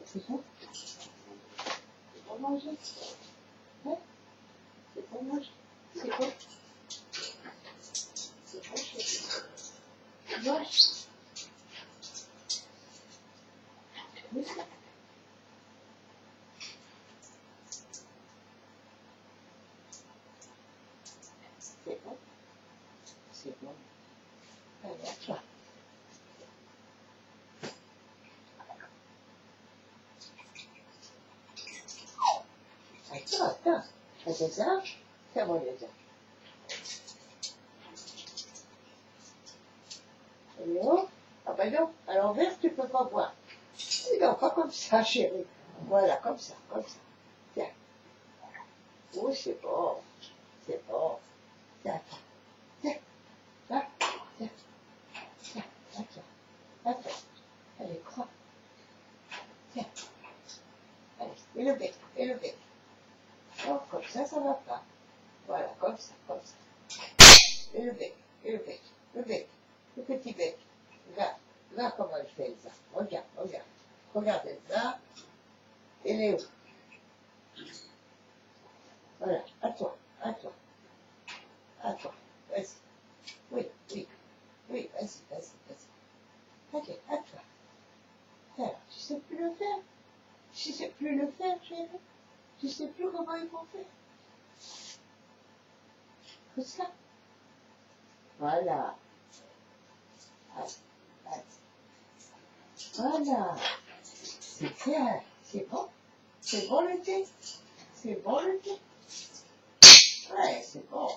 C'est bon? C'est pour manger? Ouais? C'est pour manger? C'est quoi? C'est pour manger? Mange? Oui, ça. C'est bon? C'est bon. Allez, à toi. Attends. C'est ça? C'est bon, déjà. Non? Ah ben non, à l'envers, tu peux pas voir. Non, pas comme ça, chérie. Voilà, comme ça. Tiens. Oh, c'est bon. C'est bon. Tiens, tiens. Là, tiens. Tiens, attends. Allez, crois. Tiens. Allez, et le bec. Oh, comme ça va pas. Voilà, comme ça. Et le bec, le petit bec. Regarde comment elle fait ça. Regarde. Regarde ça. Et Léo. Voilà, à toi. Vas-y. Oui, vas-y. Ok, à toi. Alors, tu sais plus le faire? Chérie? Tu sais plus comment il faut faire? Comme ça. Voilà. Voilà. C'est bien. C'est bon? C'est bon le thé? Ouais, c'est bon.